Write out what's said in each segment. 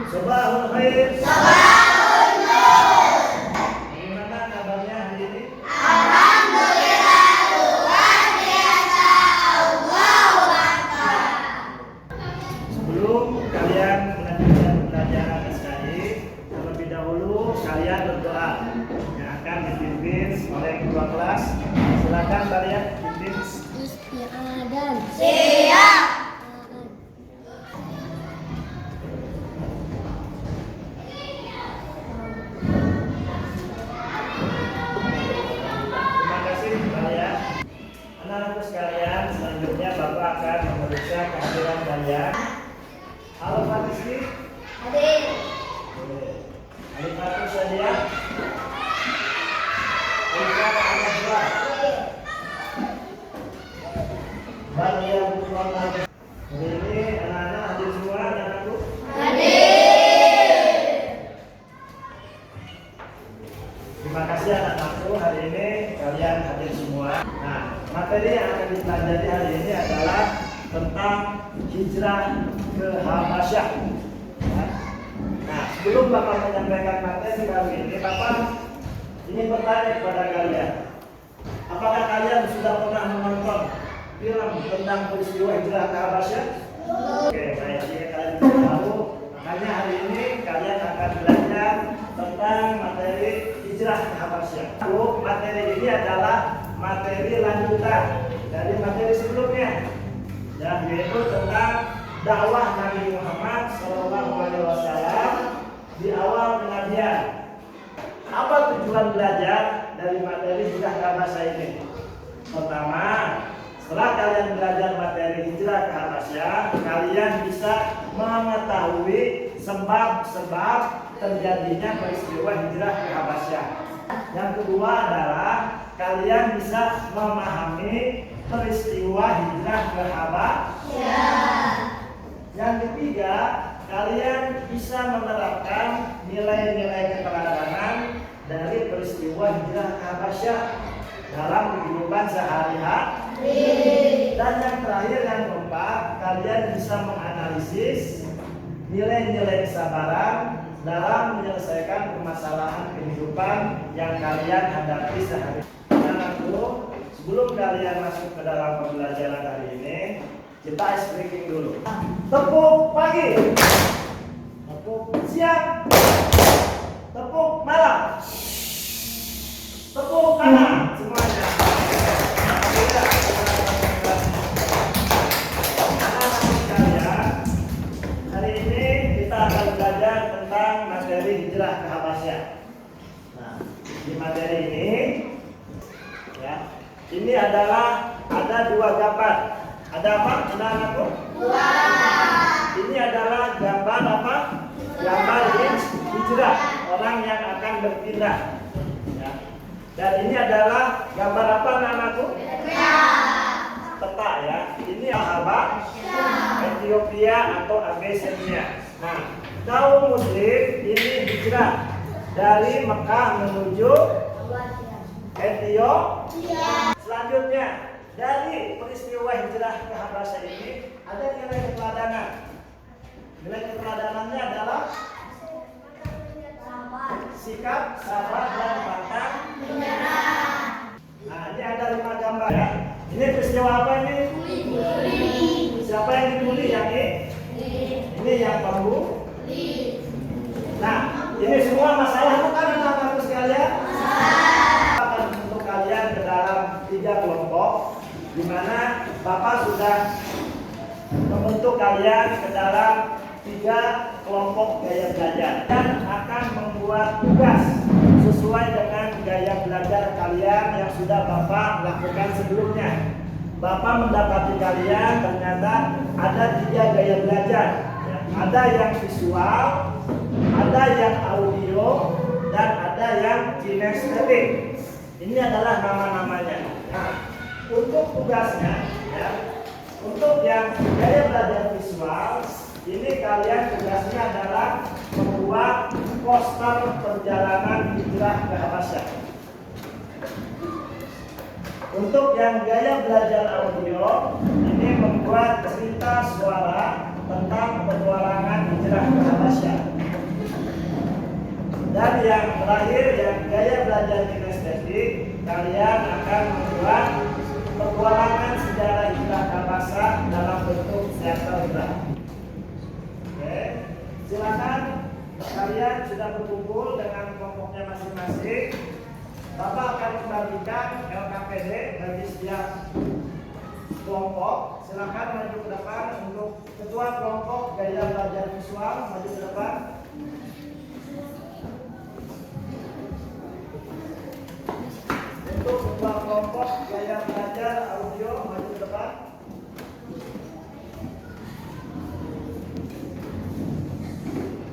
Sabahul khair. Sabahul nur. Gimana kabarnya hari ini? Alhamdulillah luar biasa. Allahu Akbar. Sebelum kalian melanjutkan pelajaran SKI, terlebih dahulu kalian berdoa yang akan dipimpin oleh ketua kelas. Silakan kalian pimpin. Isti'adan. Siap. Terima kasih kalian. Anak-anakku sekalian, selanjutnya Bapak akan memeriksa kehadiran kalian. Halo Pak Rizky. Hadir. Alif Fatul Sadia. Alif Al-Azhar. Balia Bukhari. Hari ini anak-anak hadir semua, anak-anakku. Hadir. Terima kasih anak-anakku, hari ini kalian hadir semua. Nah, materi yang akan dipelajari hari ini adalah tentang hijrah ke Habasyah. Ya. Nah, sebelum Bapak menyampaikan materi kali ini, Bapak ingin bertanya kepada kalian. Apakah kalian sudah pernah menonton film tentang peristiwa hijrah ke Habasyah? Oke, baik. Jadi kalian sudah tahu. Makanya hari ini kalian akan belajar tentang materi hijrah ke Habasyah. Materi ini adalah materi lanjutan dari materi sebelumnya, dan yaitu tentang dakwah Nabi Muhammad SAW di awal kenabian. Apa tujuan belajar dari materi hijrah ke Habasyah ini? Pertama, setelah kalian belajar materi hijrah ke Habasyah, kalian bisa mengetahui sebab-sebab terjadinya peristiwa hijrah ke Habasyah. Yang kedua adalah kalian bisa memahami peristiwa hijrah ke Habasyah. Yang ketiga, kalian bisa menerapkan nilai-nilai keteladanan dari peristiwa hijrah ke Habasyah dalam kehidupan sehari-hari. Dan yang terakhir, yang keempat, kalian bisa menganalisis nilai-nilai kesabaran dalam menyelesaikan permasalahan kehidupan yang kalian hadapi sehari-hari. Anak-anakku, sebelum kalian masuk ke dalam pembelajaran hari ini, kita ice breaking dulu. Tepuk pagi, tepuk siang, tepuk malam, tepuk kanan semuanya. Anak-anak sekalian, hari ini kita akan belajar tentang materi hijrah ke Habasyah. Nah, di materi ini, ya, ini adalah ada dua gambar. Ada apa, anak-anakku? Ini adalah gambar apa? Gambar hijrah, orang yang akan berpindah. Ya. Dan ini adalah gambar apa, anak-anakku? Peta, ya. Ini Habasyah, Ethiopia atau Abyssinia. Nah, kaum muslim ini hijrah dari Mekah menuju Ethiopia. Selanjutnya, dari peristiwa hijrah ke Habasyah ini ada nilai keteladanan. Nilai keteladanannya adalah sikap sabar dan pantang menyerah. Nah, ini ada 5 gambar, ya. Ini peristiwa apa ini? Siapa yang dibully? Yang ini? Ini yang pembuli. Nah, ini semua masalah bukan, anak-anakku sekalian? Akan untuk kalian ke dalam 3 kelompok, di mana Bapak sudah membentuk kalian ke dalam 3 kelompok gaya belajar dan akan membuat tugas sesuai dengan gaya belajar kalian yang sudah Bapak lakukan sebelumnya. Bapak mendapati kalian ternyata ada 3 gaya belajar, ya. Ada yang visual, ada yang audio, dan ada yang kinestetik. Ini adalah nama-namanya. Nah, untuk tugasnya, ya, untuk yang gaya belajar visual, ini kalian tugasnya adalah membuat poster perjalanan hijrah ke Habasyah. Untuk yang gaya belajar audio, ini membuat cerita suara tentang petualangan hijrah ke Habasyah. Dan yang terakhir, yang gaya belajar kinestetik, kalian akan membuat petualangan sejarah hijrah Habasah dalam bentuk teater hijrah. Oke, silakan kalian sudah berkumpul dengan kelompoknya masing-masing. Bapak akan membagikan LKPD bagi setiap kelompok. Silakan maju ke depan untuk ketua kelompok gaya belajar visual, maju ke depan. Untuk ketua kelompok gaya belajar audio, maju ke depan.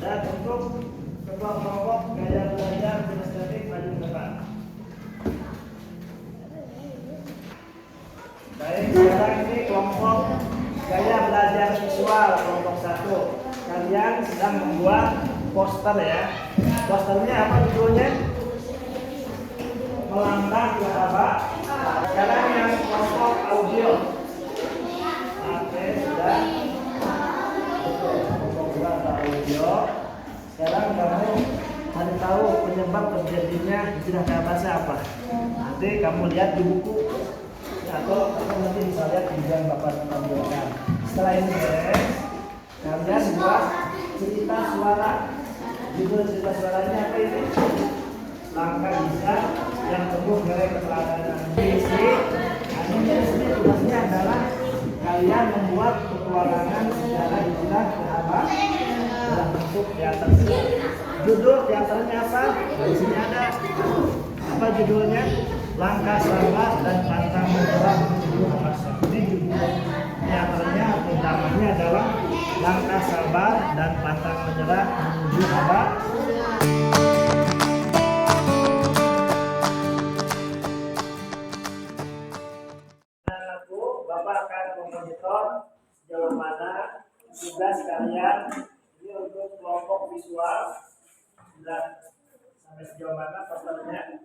Dan untuk ketua kelompok gaya belajar kinestetik, maju ke depan. Baik, sekarang ini kelompok gaya belajar visual kelompok 1. Kalian sedang membuat poster ya. Posternya apa judulnya? Melangkah ke Habak. Sekarang yang kelompok audio. Oke, sudah. Kelompok 2 audio. Sekarang kamu cari tahu penyebab terjadinya hijrah ke Habasah apa? Nanti kamu lihat di buku atau nanti bisa lihat di yang Bapak tampilkan. Setelah ini beres, kalian buat cerita suara. Judul cerita suaranya apa ini? Langkah hijrah yang tumbuh dari keteladanan. Isi, ini tugasnya adalah kalian membuat petualangan sejarah hijrah ke Habak dalam bentuk teater. Judul teaternya apa? Di sini ada. Apa judulnya? Langkah sabar dan pantang menyerah menuju Habasah. Ini judul teaternya utamanya adalah langkah sabar dan pantang menyerah menuju Habasah. Bapak akan memonitor sejauh mana tugas kalian ini untuk kelompok visual sudah sampai sejauh mana posternya.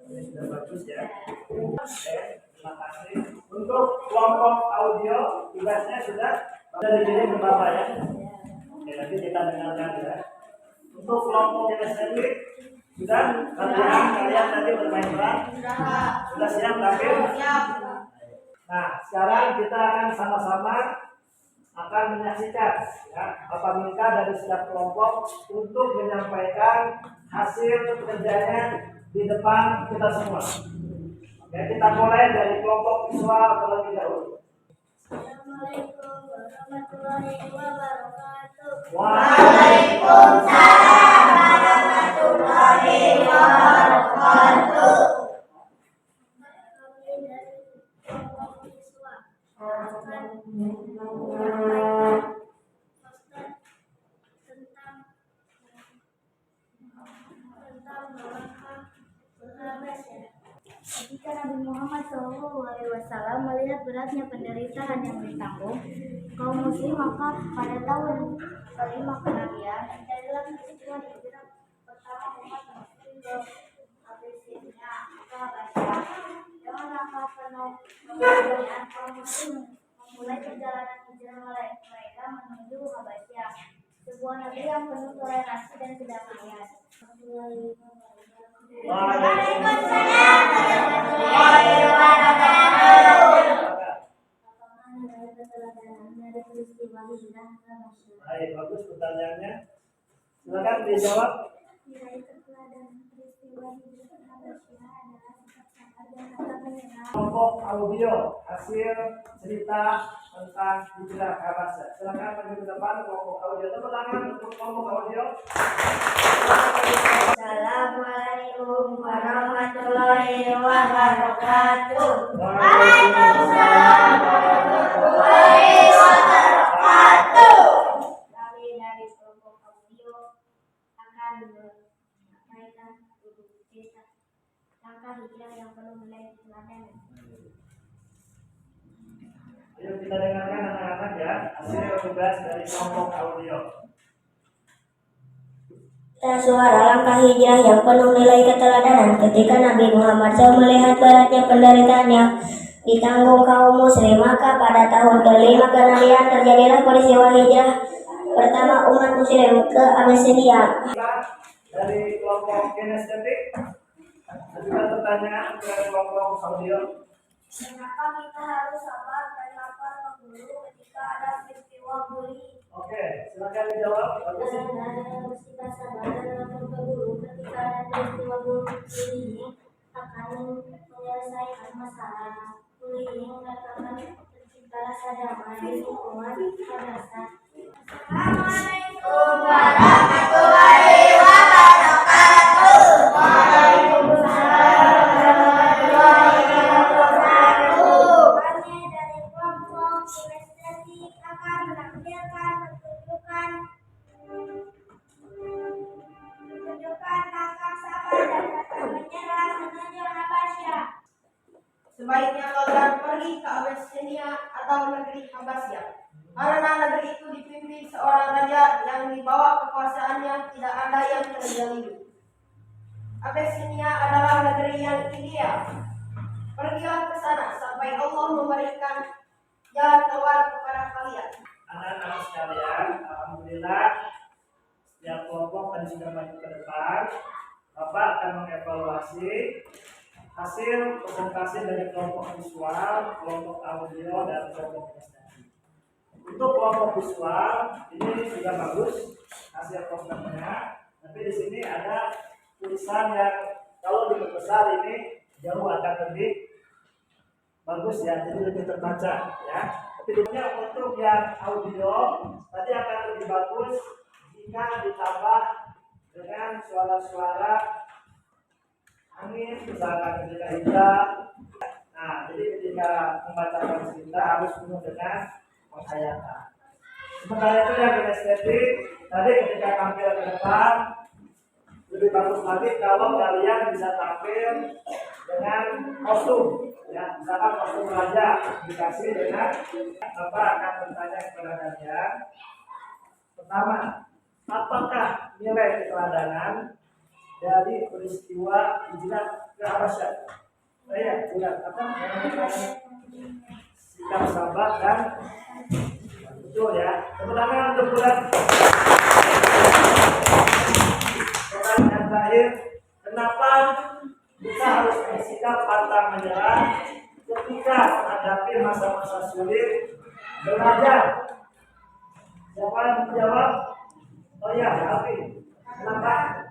Ini sudah bagus ya. Oke, terima kasih. Untuk kelompok audio tugasnya sudah dikirim ke Bapak ya. Oke, nanti kita dengarkan ya. Untuk kelompok kinestetik sudah kalian nanti bermain peran. Sudah siap tampil? Siap. Nah, sekarang kita akan sama-sama akan menyaksikan ya, Bapak minta dari setiap kelompok untuk menyampaikan hasil kerjanya di depan kita semua. Oke, kita mulai dari kelompok visual terlebih dahulu. Assalamualaikum warahmatullahi wabarakatuh. Waalaikumsalam warahmatullahi wabarakatuh. Kami dari kelompok visual akan menyampaikan poster tentang melangkah ke Habasah. Ketika Nabi Muhammad SAW melihat beratnya penderitaan yang ditanggung kaum muslim, maka pada tahun kelima kenabian terjadilah peristiwa hijrah pertama umat muslim ke Abyssinia ke Habasah. Dengan langkah penuh keberanian, kaum muslim memulai perjalanan hijrah mereka menuju Habasah, sebuah negeri yang penuh toleransi dan kedamaian. Waalaikumsalam warahmatullahi wabarakatuh. Baik, bagus pertanyaannya. Silakan dijawab. Kelompok audio hasil cerita tentang hijrah ke Habasah. Silakan maju ke depan kelompok audio. Tepuk tangan untuk kelompok audio. Assalamualaikum warahmatullahi wabarakatuh. Waalaikumsalam warahmatullahi wabarakatuh. Kami dari kelompok audio akan menyampaikan cerita langkah hijrah yang penuh nilai teladan. Ayo kita dengarkan anak-anak ya hasil tugas dari kelompok audio. Suara langkah hijrah yang penuh nilai keteladanan ketika Nabi Muhammad SAW melihat beratnya penderitaan yang ditanggung kaum muslim, maka pada tahun kelima kenabian terjadilah peristiwa hijrah pertama umat muslim ke Abyssinia. dari kelompok kinestetik? Ada pertanyaan dari kelompok audio? Kenapa kita harus sabar dan lapar mengguru ketika ada peristiwa bully? Oke, silakan dijawab. Bagus. Karena harus kita sabar dan lapar mengguru ketika ada peristiwa bullying akan menyelesaikan masalah. Bullying akan tercipta rasa damai di lingkungan madrasah. Assalamualaikum warahmatullahi wabarakatuh. Waalaikumsalam warahmatullahi wabarakatuh. Kami dari kelompok kinestetik akan menampilkan pertunjukan langkah sabar dan kata menyerah menuju Habasyah. Sebaiknya kalian pergi ke Abyssinia atau negeri Habasyah, karena negeri itu dipimpin seorang raja yang di bawah kekuasaannya tidak ada yang terzalimi. Abyssinia adalah negeri yang ideal. Pergilah ke sana sampai Allah memberikan jalan keluar kepada kalian. Anak-anak sekalian, alhamdulillah setiap kelompok tadi sudah maju ke depan. Bapak akan mengevaluasi hasil presentasi dari kelompok visual, kelompok audio, dan kelompok kinestetik. Untuk kelompok visual ini sudah bagus hasil programnya, tapi di sini ada tulisan yang kalau diperbesar ini jauh akan lebih bagus ya, jadi lebih terbaca ya. Tapi untuk yang audio tadi akan lebih bagus jika ditambah dengan suara-suara angin, misalkan ketika hijab. Nah, jadi ketika membacakan cerita harus penuh dengan penghayatan. Sementara itu yang kinestetik tadi ketika tampil ke depan lebih bagus lagi kalau kalian bisa tampil dengan kostum ya, misalkan kostum raja dikasih dengan apa akan bertanya kepada kalian. Pertama, apakah nilai keteladanan dari peristiwa hijrah ke Habasyah? Ya, bukan apa? Sikap sabar dan betul ya. Tepuk tangan untuk bulan. Pertanyaan terakhir, kenapa kita harus bersikap pantang menyerah ketika menghadapi masa-masa sulit belajar? Siapa yang menjawab? Oh ya, Alfi. Kenapa?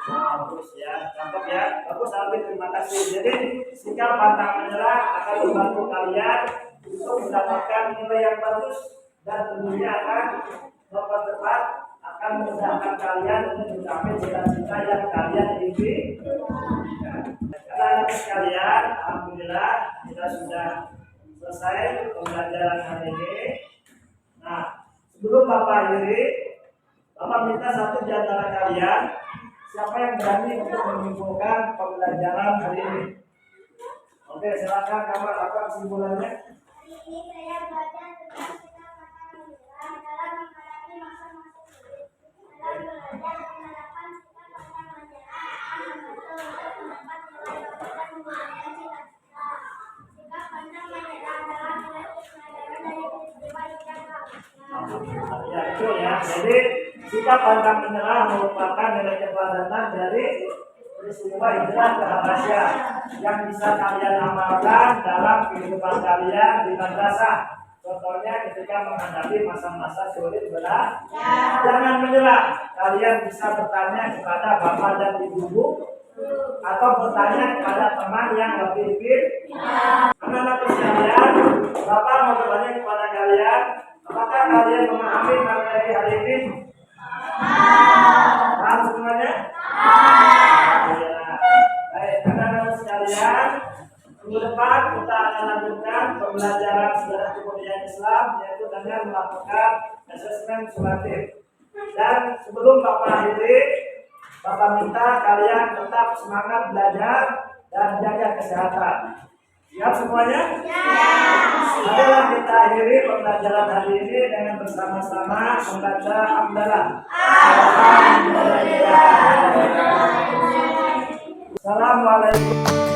Bagus ya, cakep ya, bagus Alfi, terima kasih. Jadi sikap pantang menyerah akan membantu kalian untuk mendapatkan nilai yang bagus dan tentunya akan mempercepat, akan memudahkan kalian untuk mencapai cita-cita yang kalian inginkan. Karena sekalian, alhamdulillah kita sudah selesai pembelajaran hari ini. Nah, sebelum Bapak akhiri, Bapak minta satu di antara kalian, siapa yang berani untuk menyimpulkan pembelajaran hari ini? Oke, silakan kamu lakukan kesimpulannya. Hari ini saya belajar tentang sikap pantang menyerah dalam menghadapi masa-masa sulit. Dalam belajar menerapkan sikap pantang menyerah akan membantu untuk mendapat nilai bagus dan mengembangkan cita-cita. Sikap pantang menyerah adalah nilai pelajaran dari peristiwa hijrah ke Habasyah. Ya, betul ya. Jadi sikap pantang menyerah merupakan nilai keteladanan dari peristiwa hijrah ke Habasyah yang bisa kalian amalkan dalam kehidupan kalian di madrasah. Contohnya ketika menghadapi masa-masa sulit belajar, jangan menyerah. Kalian bisa bertanya kepada bapak dan ibu atau bertanya kepada teman yang lebih pintar. Anak-anak sekalian, bapak mau bertanya kepada kalian, apakah kalian memahami materi hari ini? Paham semuanya? Baik, anak-anak sekalian, minggu depan kita akan lanjutkan pembelajaran sejarah kebudayaan Islam, yaitu dengan melakukan asesmen sumatif. Dan sebelum Bapak akhiri, Bapak minta kalian tetap semangat belajar dan jaga kesehatan. Siap semuanya? Marilah kita akhiri pembelajaran hari ini dengan bersama-sama membaca hamdalah. Alhamdulillah. Assalamualaikum.